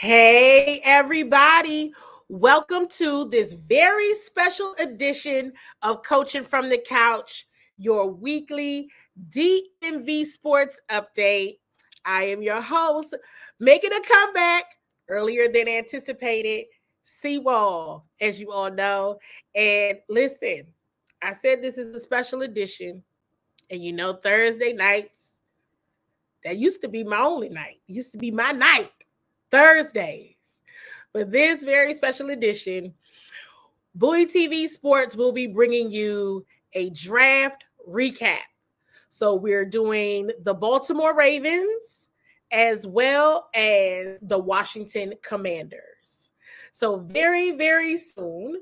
Hey, everybody. Welcome to this very special edition of Coaching from the Couch, your weekly DMV sports update. I am your host, making a comeback earlier than anticipated, CWall, as you all know. And listen, I said this is a special edition. And you know, Thursday nights, that used to be my only night, used to be my night. Thursdays. For this very special edition, Bowie TV Sports will be bringing you a draft recap. So we're doing the Baltimore Ravens as well as the Washington Commanders. So very, very soon,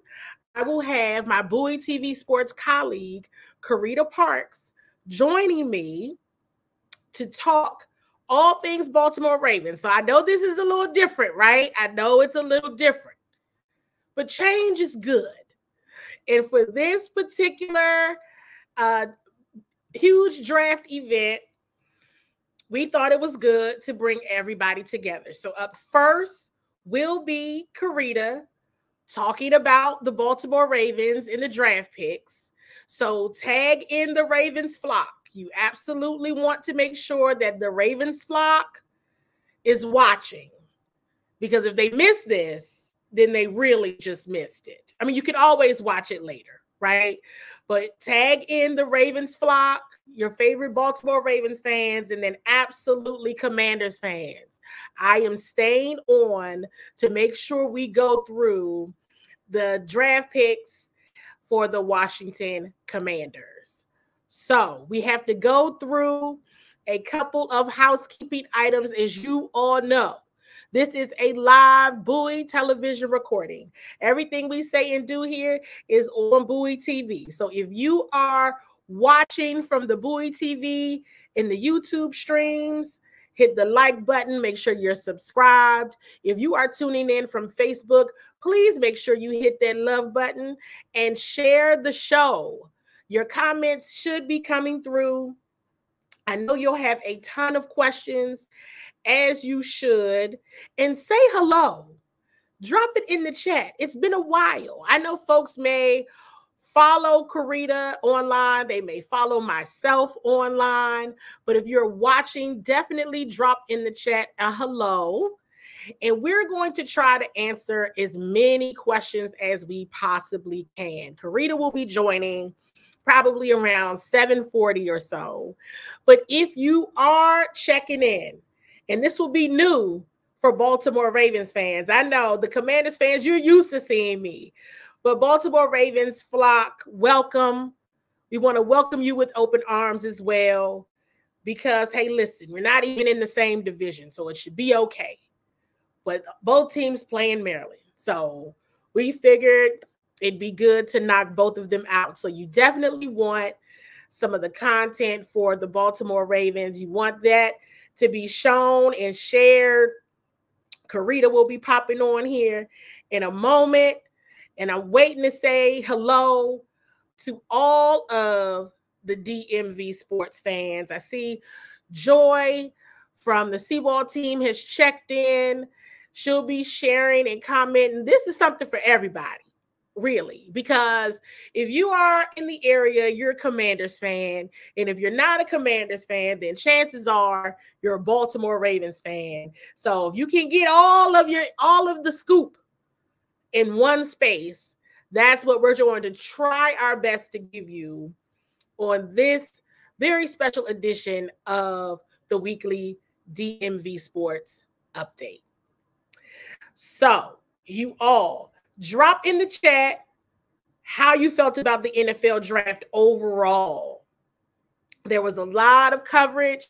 I will have my Bowie TV Sports colleague, Carita Parks, joining me to talk all things Baltimore Ravens. So I know this is a little different, right? I know it's a little different, but change is good. And for this particular huge draft event, we thought it was good to bring everybody together. So up first will be Carita talking about the Baltimore Ravens and the draft picks. So tag in the Ravens flock. You absolutely want to make sure that the Ravens flock is watching, because if they miss this, then they really just missed it. I mean, you can always watch it later, right? But tag in the Ravens flock, your favorite Baltimore Ravens fans, and then absolutely Commanders fans. I am staying on to make sure we go through the draft picks for the Washington Commanders. So we have to go through a couple of housekeeping items. As you all know, this is a live Bowie television recording. Everything we say and do here is on Bowie TV. So if you are watching from the Bowie TV in the YouTube streams, hit the like button. Make sure you're subscribed. If you are tuning in from Facebook, please make sure you hit that love button and share the show. Your comments should be coming through. I know you'll have a ton of questions, as you should. And say hello. Drop it in the chat. It's been a while. I know folks may follow Carita online. They may follow myself online. But if you're watching, definitely drop in the chat a hello. And we're going to try to answer as many questions as we possibly can. Carita will be joining probably around 7:40 or so. But if you are checking in, and this will be new for Baltimore Ravens fans. I know the Commanders fans, you're used to seeing me. But Baltimore Ravens flock, welcome. We want to welcome you with open arms as well. Because, hey, listen, we're not even in the same division, so it should be okay. But both teams play in Maryland. So we figured it'd be good to knock both of them out. So you definitely want some of the content for the Baltimore Ravens. You want that to be shown and shared. Carita will be popping on here in a moment. And I'm waiting to say hello to all of the DMV sports fans. I see Joy from the CWall team has checked in. She'll be sharing and commenting. This is something for everybody. Really, because if you are in the area, you're a Commanders fan. And if you're not a Commanders fan, then chances are you're a Baltimore Ravens fan. So if you can get all of the scoop in one space, that's what we're going to try our best to give you on this very special edition of the weekly DMV Sports Update. So you all drop in the chat how you felt about the NFL draft overall. There was a lot of coverage.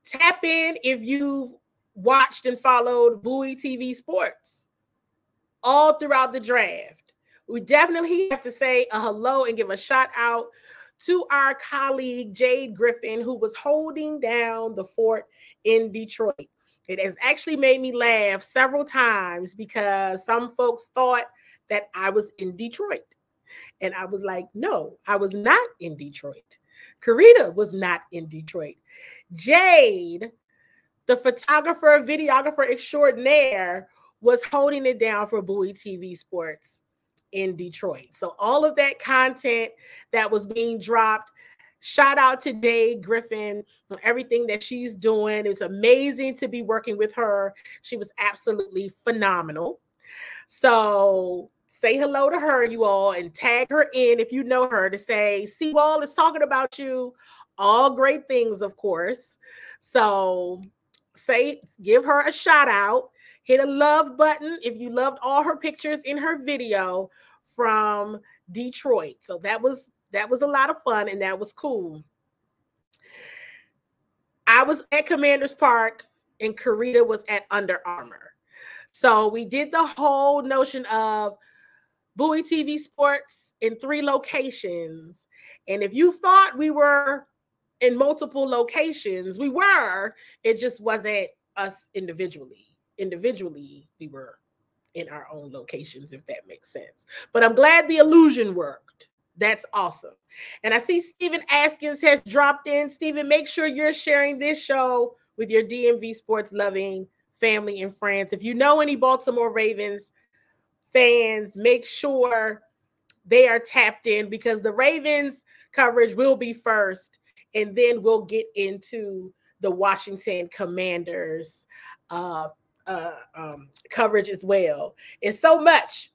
Tap in if you've watched and followed Bowie TV Sports all throughout the draft. We definitely have to say a hello and give a shout out to our colleague, Jade Griffin, who was holding down the fort in Detroit. It has actually made me laugh several times because some folks thought that I was in Detroit. And I was like, no, I was not in Detroit. Carita was not in Detroit. Jade the photographer, videographer extraordinaire, was holding it down for Bowie TV Sports in Detroit. So all of that content that was being dropped, shout out to Jade Griffin and everything that she's doing. It's amazing to be working with her. She was absolutely phenomenal. So say hello to her, you all, and tag her in if you know her, to say, CWall is talking about you. All great things, of course. So give her a shout out. Hit a love button if you loved all her pictures in her video from Detroit. So that was a lot of fun, and that was cool. I was at Commanders Park and Carita was at Under Armour. So we did the whole notion of Bowie TV Sports in 3 locations. And if you thought we were in multiple locations, we were. It just wasn't us individually. Individually, we were in our own locations, if that makes sense. But I'm glad the illusion worked. That's awesome. And I see Stephen Askins has dropped in. Stephen, make sure you're sharing this show with your DMV sports loving family and friends. If you know any Baltimore Ravens fans, make sure they are tapped in, because the Ravens coverage will be first, and then we'll get into the Washington Commanders coverage as well. It's so much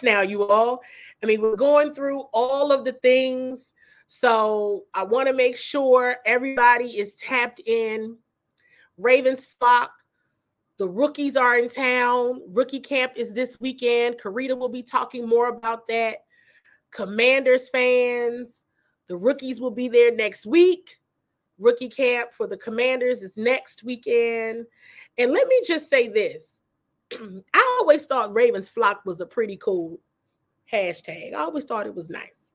now, you all. I mean, we're going through all of the things, so I want to make sure everybody is tapped in. Ravens flock, the rookies are in town. Rookie camp is this weekend. Carita will be talking more about that. Commanders fans, the rookies will be there next week. Rookie camp for the Commanders is next weekend. And let me just say this. I always thought Ravens flock was a pretty cool hashtag. I always thought it was nice.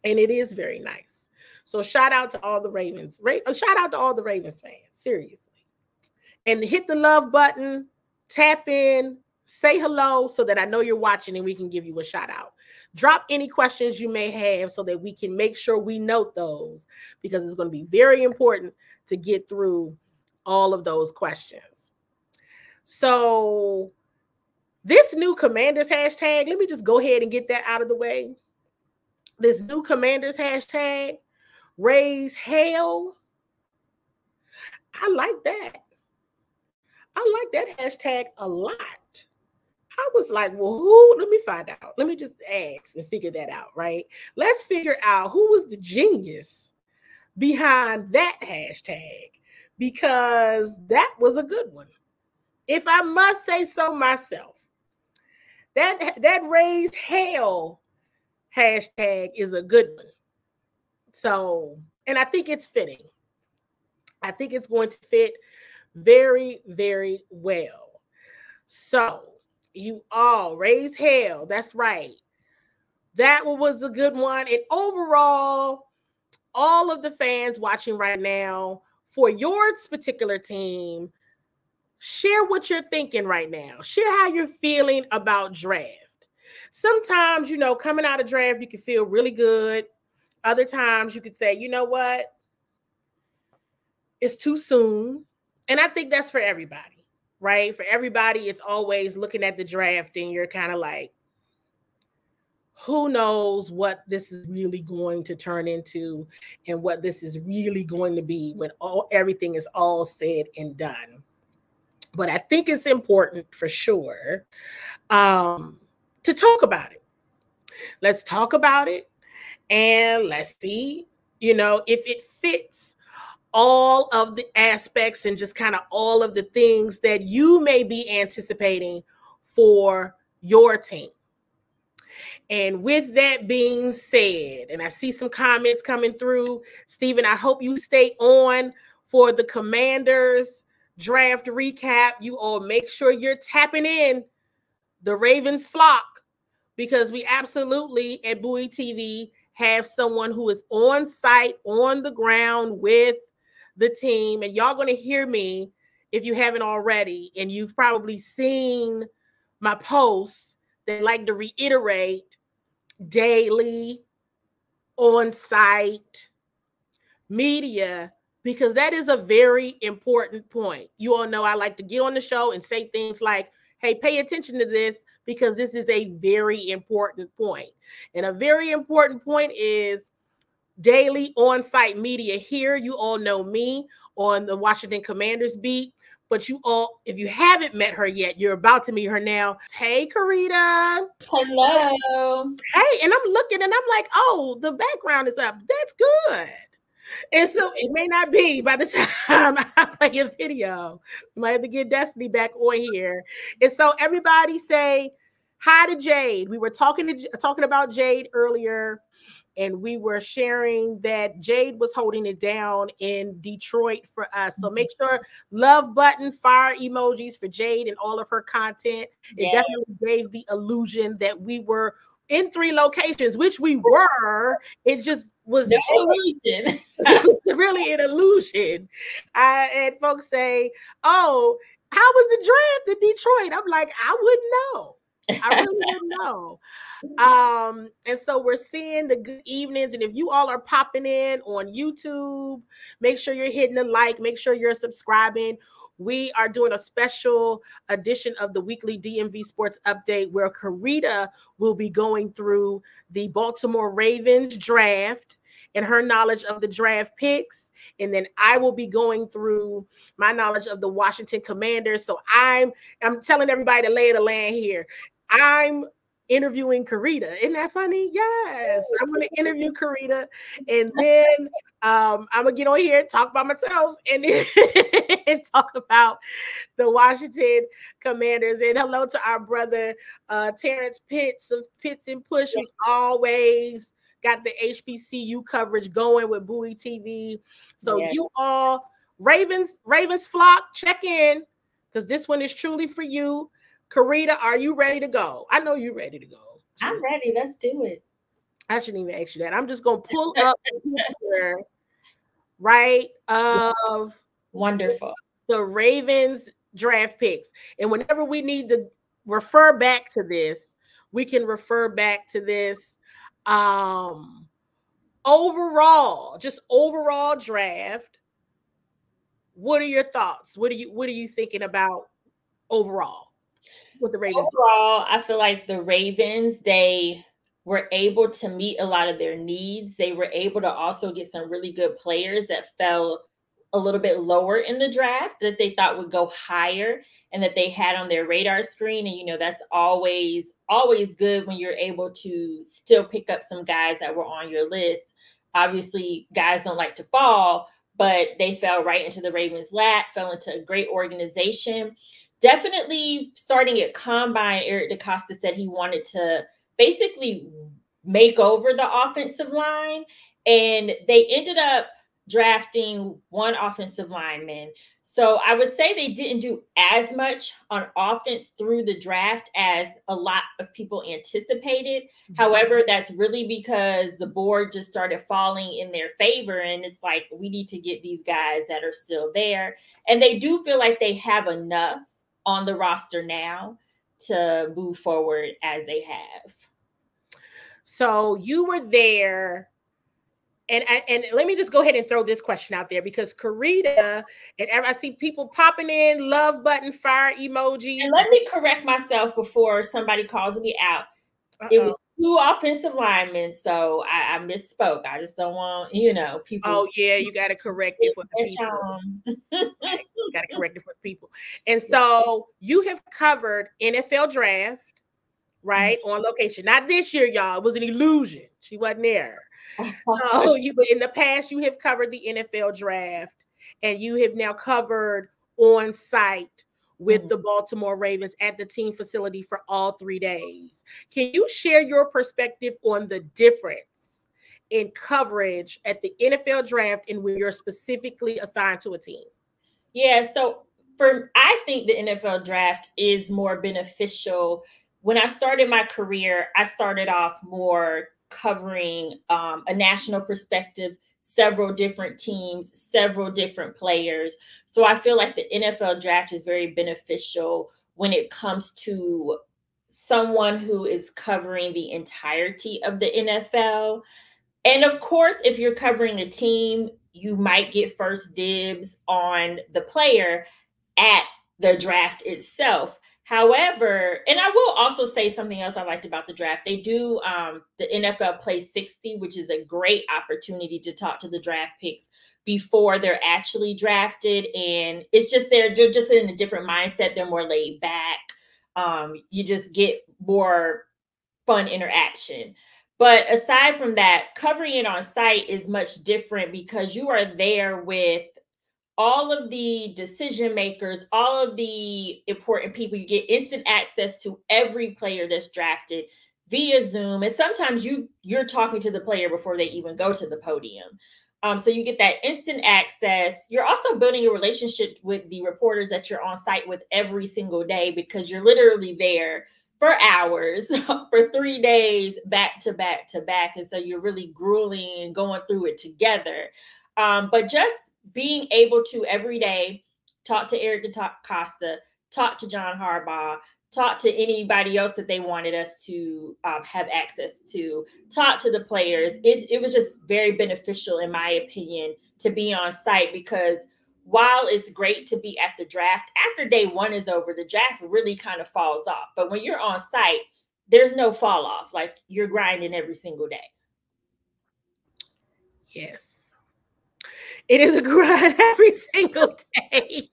And it is very nice. So shout out to all the Ravens. Shout out to all the Ravens fans. Seriously. And hit the love button, tap in, say hello so that I know you're watching and we can give you a shout out. Drop any questions you may have so that we can make sure we note those, because it's going to be very important to get through all of those questions. So this new Commanders hashtag, let me just go ahead and get that out of the way. This new Commanders hashtag, raise hell. I like that. I like that hashtag a lot. I was like, well, who? Let me find out. Let me just ask and figure that out, right? Let's figure out who was the genius behind that hashtag, because that was a good one. If I must say so myself, that raised hell hashtag is a good one. So, and I think it's fitting. I think it's going to fit very, very well. So you all raise hell. That's right. That one was a good one. And overall, all of the fans watching right now, for your particular team, share what you're thinking right now. Share how you're feeling about draft. Sometimes, coming out of draft, you can feel really good. Other times you could say, you know what? It's too soon. And I think that's for everybody, right? For everybody, it's always looking at the draft and you're kind of like, who knows what this is really going to turn into and what this is really going to be when everything is all said and done. But I think it's important for sure to talk about it. Let's talk about it and let's see, if it fits all of the aspects and just kind of all of the things that you may be anticipating for your team. And with that being said, and I see some comments coming through, Stephen, I hope you stay on for the Commanders draft recap. You all make sure you're tapping in the Ravens flock, because we absolutely at Bowie TV have someone who is on site, on the ground with the team. And y'all going to hear me, if you haven't already, and you've probably seen my posts that like to reiterate daily on-site media because that is a very important point. You all know I like to get on the show and say things like, hey, pay attention to this because this is a very important point. And a very important point is daily on-site media here. You all know me on the Washington Commanders beat, but you all, if you haven't met her yet, you're about to meet her now. Hey, Carita. Hello. Hey, and I'm looking and I'm like, oh, the background is up. That's good. And so it may not be by the time I play a video. We might have to get Destiny back on here. And so everybody say hi to Jade. We were talking about Jade earlier, and we were sharing that Jade was holding it down in Detroit for us. So make sure love button, fire emojis for Jade and all of her content. It definitely gave the illusion that we were in 3 locations, which we were. It just was no illusion. It's really an illusion. And folks say, oh, how was the draft in Detroit? I'm like, I wouldn't know. I really wouldn't know. And so we're seeing the good evenings. And if you all are popping in on YouTube, make sure you're hitting the like, make sure you're subscribing. We are doing a special edition of the weekly DMV Sports Update where Carita will be going through the Baltimore Ravens draft and her knowledge of the draft picks. And then I will be going through my knowledge of the Washington Commanders. So I'm telling everybody to lay the land here. I'm interviewing Carita. Isn't that funny? Yes. I'm going to interview Carita. And then I'm going to get on here and talk about myself and talk about the Washington Commanders. And hello to our brother, Terrence Pitts of Pitts and Push, who's always got the HBCU coverage going with Bowie TV. So you all, Ravens flock, check in, because this one is truly for you. Carita, are you ready to go? I know you're ready to go. I'm ready. Let's do it. I shouldn't even ask you that. I'm just going to pull up the picture, right, of wonderful the Ravens draft picks. And whenever we need to refer back to this, we can refer back to this. Overall draft. What are your thoughts? What are you thinking about overall with the Ravens? Overall, I feel like the Ravens, they were able to meet a lot of their needs. They were able to also get some really good players that fell a little bit lower in the draft that they thought would go higher and that they had on their radar screen. And, you know, that's always good when you're able to still pick up some guys that were on your list. Obviously, guys don't like to fall, but they fell right into the Ravens' lap, fell into a great organization. Definitely starting at Combine, Eric DeCosta said he wanted to basically make over the offensive line, and they ended up drafting one offensive lineman. So I would say they didn't do as much on offense through the draft as a lot of people anticipated. Mm-hmm. However, that's really because the board just started falling in their favor. And it's like, we need to get these guys that are still there. And they do feel like they have enough on the roster now to move forward as they have. So you were there. And let me just go ahead and throw this question out there, because Carita, and I see people popping in, love button, fire emoji. And let me correct myself before somebody calls me out. It was 2 offensive linemen, so I misspoke. I just don't want, people. Oh, yeah, you got to correct it for the people. Right. You got to correct it for the people. And so you have covered NFL draft, right, on location. Not this year, y'all. It was an illusion. She wasn't there. So in the past, you have covered the NFL draft, and you have now covered on site with the Baltimore Ravens at the team facility for all 3 days. Can you share your perspective on the difference in coverage at the NFL draft and when you're specifically assigned to a team? Yeah, so I think the NFL draft is more beneficial. When I started my career, I started off more covering a national perspective, several different teams, several different players. So I feel like the NFL draft is very beneficial when it comes to someone who is covering the entirety of the NFL. And of course, if you're covering a team, you might get first dibs on the player at the draft itself. However, and I will also say something else I liked about the draft. They do the NFL Play 60, which is a great opportunity to talk to the draft picks before they're actually drafted. And it's just they're just in a different mindset. They're more laid back. You just get more fun interaction. But aside from that, covering it on site is much different because you are there with all of the decision makers, all of the important people. You get instant access to every player that's drafted via Zoom. And sometimes you're talking to the player before they even go to the podium. So you get that instant access. You're also building a relationship with the reporters that you're on site with every single day because you're literally there for hours for 3 days back to back to back. And so you're really grueling and going through it together. But just being able to every day talk to Eric DeCosta, talk to John Harbaugh, talk to anybody else that they wanted us to have access to, talk to the players. It was just very beneficial, in my opinion, to be on site because while it's great to be at the draft, after day one is over, the draft really kind of falls off. But when you're on site, there's no fall off. Like you're grinding every single day. Yes. It is a grind every single day.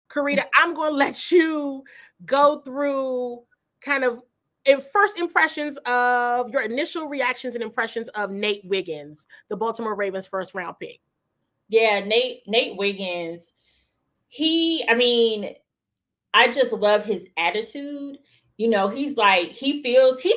Carita, I'm going to let you go through kind of first impressions of your initial reactions and impressions of Nate Wiggins, the Baltimore Ravens first round pick. Yeah, Nate Wiggins. I just love his attitude. You know, he's like, he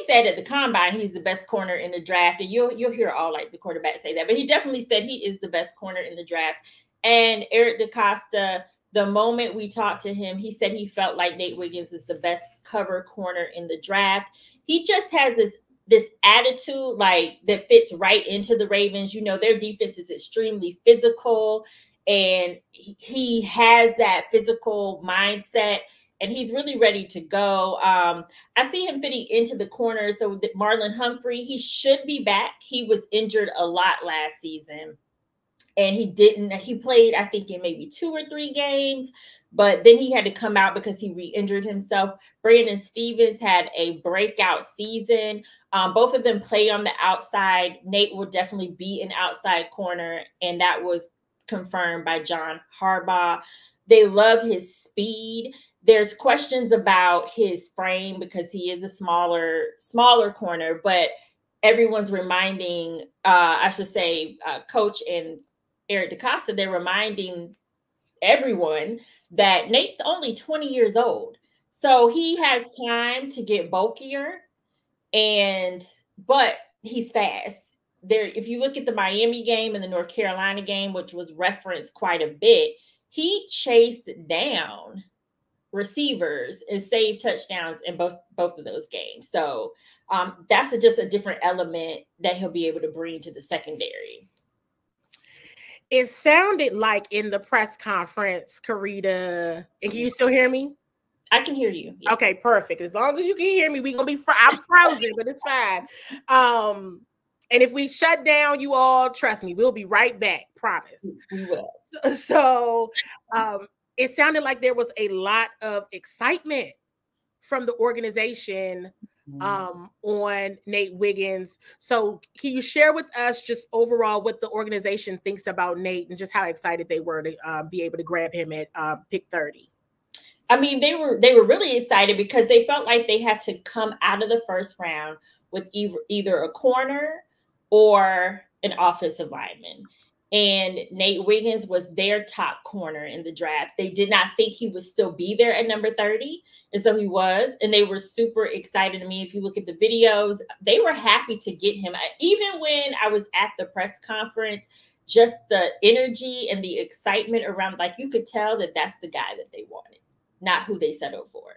said at the combine, he's the best corner in the draft. And you'll hear all like the quarterbacks say that, but he definitely said he is the best corner in the draft. And Eric DeCosta, the moment we talked to him, he said he felt like Nate Wiggins is the best cover corner in the draft. He just has this attitude like that fits right into the Ravens. You know, their defense is extremely physical and he has that physical mindset and he's really ready to go. I see him fitting into the corner. So Marlon Humphrey, he should be back. He was injured a lot last season and he played, I think in maybe 2 or 3 games, but then he had to come out because he re-injured himself. Brandon Stevens had a breakout season. Both of them play on the outside. Nate will definitely be an outside corner. And that was confirmed by John Harbaugh. They love his speed. There's questions about his frame because he is a smaller corner, but everyone's reminding, Coach and Eric DeCosta, they're reminding everyone that Nate's only 20 years old. So he has time to get bulkier, but he's fast. If you look at the Miami game and the North Carolina game, which was referenced quite a bit, he chased down receivers and saved touchdowns in both of those games. So that's just a different element that he'll be able to bring to the secondary. It sounded like in the press conference, Carita, and can you still hear me? I can hear you. Yeah. Okay, perfect. As long as you can hear me, we're going to be, I'm frozen, but it's fine. And if we shut down, you all, trust me, we'll be right back. Promise. We will. So it sounded like there was a lot of excitement from the organization on Nate Wiggins. So can you share with us just overall what the organization thinks about Nate and just how excited they were to be able to grab him at pick 30? I mean, they were really excited because they felt like they had to come out of the first round with either a corner or an offensive lineman. And Nate Wiggins was their top corner in the draft. They did not think he would still be there at number 30. And so he was. And they were super excited. I mean, if you look at the videos, they were happy to get him. Even when I was at the press conference, just the energy and the excitement around, like you could tell that that's the guy that they wanted, not who they settled for.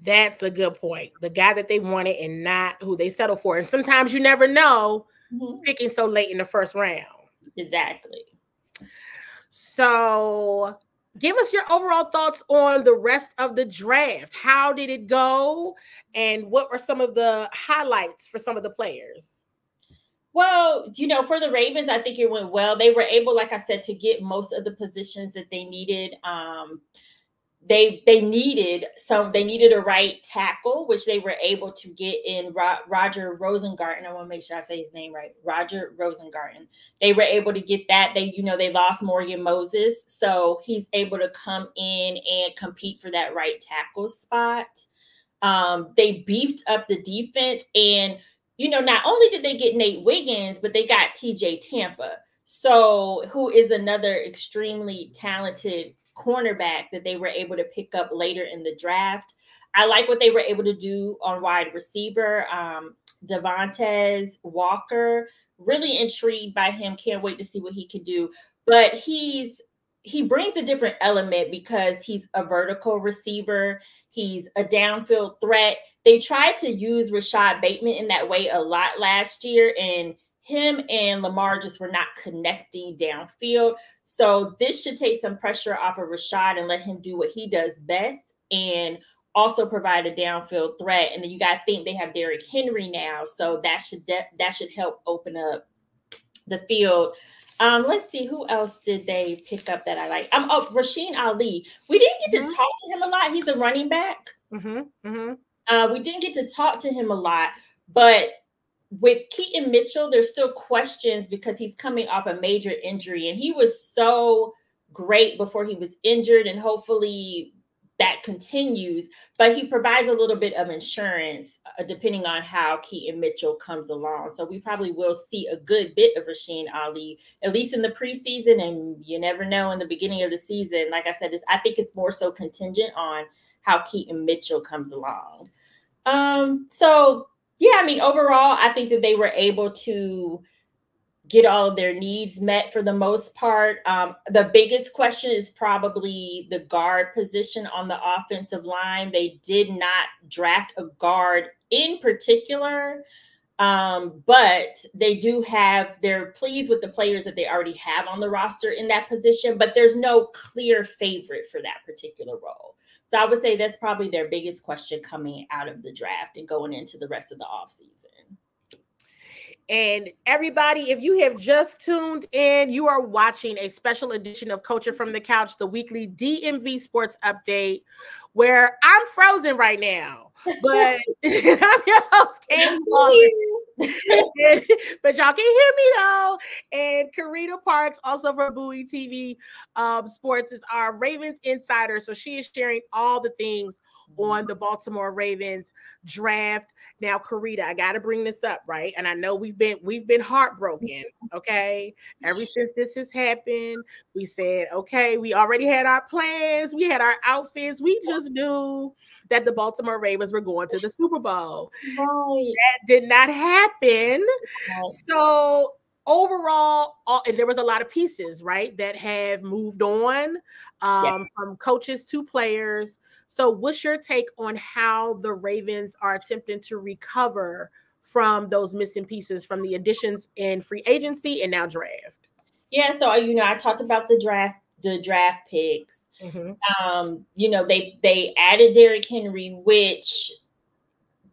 That's a good point. The guy that they wanted and not who they settled for. And sometimes you never know picking so late in the first round. Exactly. So give us your overall thoughts on the rest of the draft. How did it go? And what were some of the highlights for some of the players? Well, for the Ravens, I think it went well. They were able, like I said, to get most of the positions that they needed. They needed a right tackle, which they were able to get in Roger Rosengarten. I want to make sure I say his name right. Roger Rosengarten. They were able to get that. They lost Morgan Moses. So he's able to come in and compete for that right tackle spot. They beefed up the defense, and not only did they get Nate Wiggins, but they got TJ Tampa. So who is another extremely talented cornerback that they were able to pick up later in the draft. I like what they were able to do on wide receiver. Devontae Walker, really intrigued by him. Can't wait to see what he can do. But he brings a different element because he's a vertical receiver. He's a downfield threat. They tried to use Rashad Bateman in that way a lot last year, and him and Lamar just were not connecting downfield. So this should take some pressure off of Rashad and let him do what he does best and also provide a downfield threat. And then you got to think they have Derrick Henry now. So that should help open up the field. Let's see, who else did they pick up that I like? Rasheen Ali. We didn't get to talk to him a lot. He's a running back. We didn't get to talk to him a lot, but with Keaton Mitchell, there's still questions because he's coming off a major injury, and he was so great before he was injured, and hopefully that continues. But he provides a little bit of insurance depending on how Keaton Mitchell comes along. So we probably will see a good bit of Rasheen Ali, at least in the preseason, and you never know in the beginning of the season. Like I said, I think it's more so contingent on how Keaton Mitchell comes along. So yeah, I mean, overall, I think that they were able to get all of their needs met for the most part. The biggest question is probably the guard position on the offensive line. They did not draft a guard in particular, but they're pleased with the players that they already have on the roster in that position, but there's no clear favorite for that particular role. So I would say that's probably their biggest question coming out of the draft and going into the rest of the offseason. And everybody, if you have just tuned in, you are watching a special edition of Coaching from the Couch, the weekly DMV sports update, where I'm frozen right now. But I'm your host, Candi. But y'all can hear me though. And Carita Parks, also from Bowie TV Sports, is our Ravens insider. So she is sharing all the things on the Baltimore Ravens draft. Now, Carita, I got to bring this up, right? And I know we've been heartbroken, okay? Ever since this has happened, we said, okay, we already had our plans, we had our outfits, we just knew that the Baltimore Ravens were going to the Super Bowl. Right. That did not happen. Right. So overall, and there was a lot of pieces, right, that have moved on from coaches to players. So what's your take on how the Ravens are attempting to recover from those missing pieces from the additions in free agency and now draft? Yeah, so I talked about the draft picks. They added Derrick Henry, which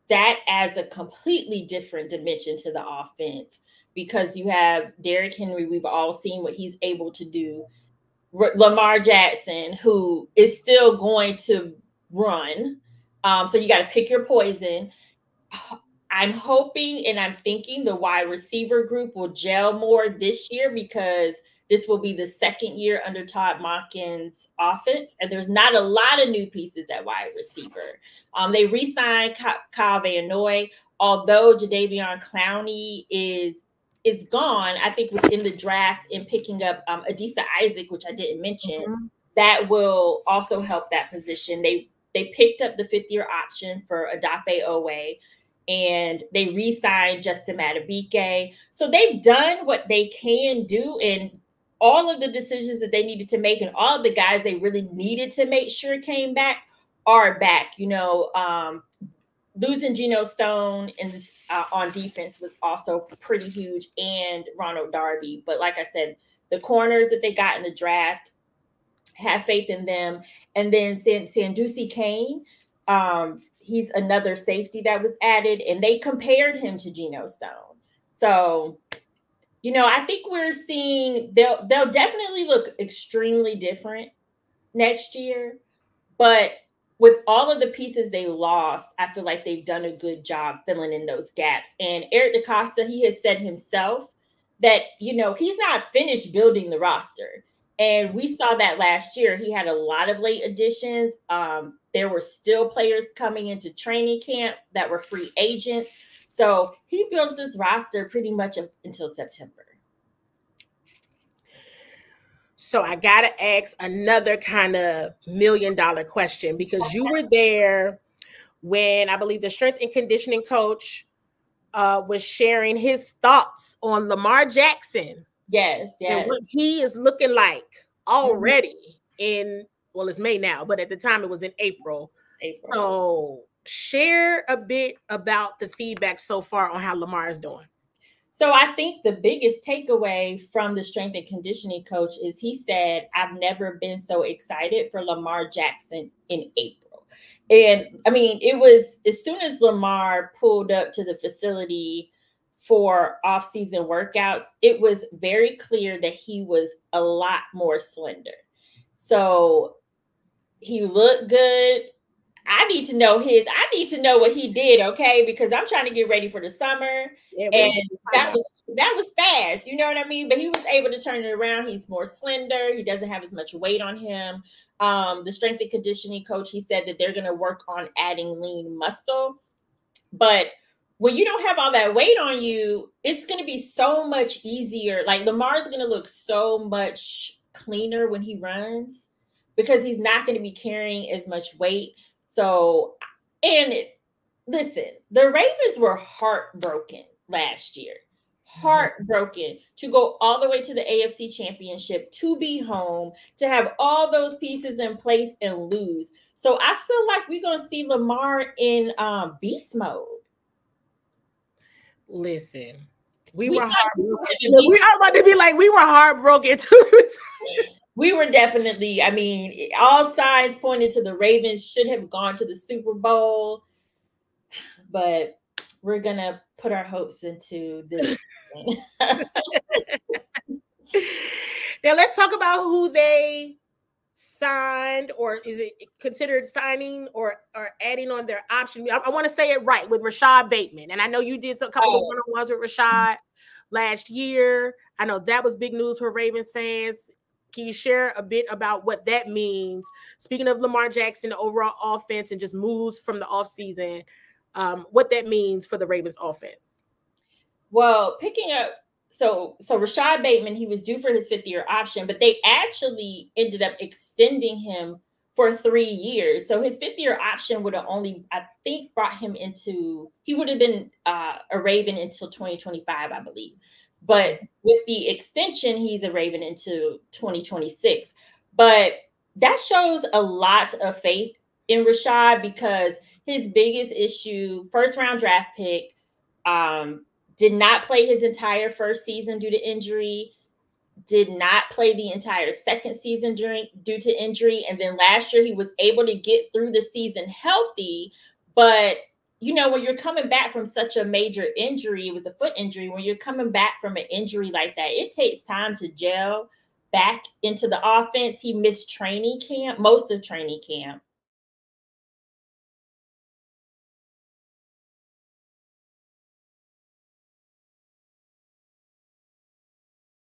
that adds a completely different dimension to the offense because you have Derrick Henry. We've all seen what he's able to do. Lamar Jackson, who is still going to run. So you got to pick your poison. I'm hoping and I'm thinking the wide receiver group will gel more this year because this will be the second year under Todd Monken's offense. And there's not a lot of new pieces at wide receiver. They re-signed Kyle Van Noy. Although Jadeveon Clowney is gone, I think within the draft and picking up Adisa Isaac, which I didn't mention, that will also help that position. They picked up the fifth-year option for Odafe Owe, and they re-signed Justin Madubuike. So they've done what they can do, and all of the decisions that they needed to make and all of the guys they really needed to make sure came back are back. Losing Geno Stone on defense was also pretty huge, and Ronald Darby. But like I said, the corners that they got in the draft, have faith in them. And then Sandusi Kane, he's another safety that was added, and they compared him to Geno Stone. So, I think we're seeing they'll definitely look extremely different next year, but with all of the pieces they lost, I feel like they've done a good job filling in those gaps. And Eric DaCosta, he has said himself that, he's not finished building the roster. And we saw that last year. He had a lot of late additions. There were still players coming into training camp that were free agents. So he builds this roster pretty much until September. So I got to ask another kind of $1 million question, because you were there when I believe the strength and conditioning coach was sharing his thoughts on Lamar Jackson. Yes. And what he is looking like already it's May now, but at the time it was in April. So share a bit about the feedback so far on how Lamar is doing. So I think the biggest takeaway from the strength and conditioning coach is he said, I've never been so excited for Lamar Jackson in April. And I mean, it was as soon as Lamar pulled up to the facility for off-season workouts, it was very clear that he was a lot more slender. So he looked good. I need to know what he did, okay? Because I'm trying to get ready for the summer. Yeah, and that was fast, you know what I mean? But he was able to turn it around. He's more slender. He doesn't have as much weight on him. The strength and conditioning coach, he said that they're going to work on adding lean muscle. But when you don't have all that weight on you, it's going to be so much easier. Like Lamar's going to look so much cleaner when he runs because he's not going to be carrying as much weight. So, listen, the Ravens were heartbroken last year. Heartbroken to go all the way to the AFC Championship, to be home, to have all those pieces in place and lose. So I feel like we're going to see Lamar in beast mode. Listen, we were heartbroken. We are about to be like, we were heartbroken too. We were definitely, I mean, all signs pointed to the Ravens should have gone to the Super Bowl, but we're going to put our hopes into this. Now let's talk about who they signed, or is it considered signing or adding on their option? I want to say it right, with Rashad Bateman. And I know you did a couple of one-on-ones with Rashad last year. I know that was big news for Ravens fans. Can you share a bit about what that means? Speaking of Lamar Jackson, the overall offense, and just moves from the offseason, what that means for the Ravens offense. Well, picking up, so Rashad Bateman, he was due for his 5th-year option, but they actually ended up extending him for 3 years. So his 5th-year option would have only, I think, brought him into, he would have been a Raven until 2025, I believe. But with the extension, he's a Raven into 2026. But that shows a lot of faith in Rashad, because his biggest issue, first-round draft pick, did not play his entire first season due to injury, did not play the entire second season due to injury. And then last year, he was able to get through the season healthy, but when you're coming back from such a major injury, it was a foot injury. When you're coming back from an injury like that, it takes time to gel back into the offense. He missed training camp, most of training camp.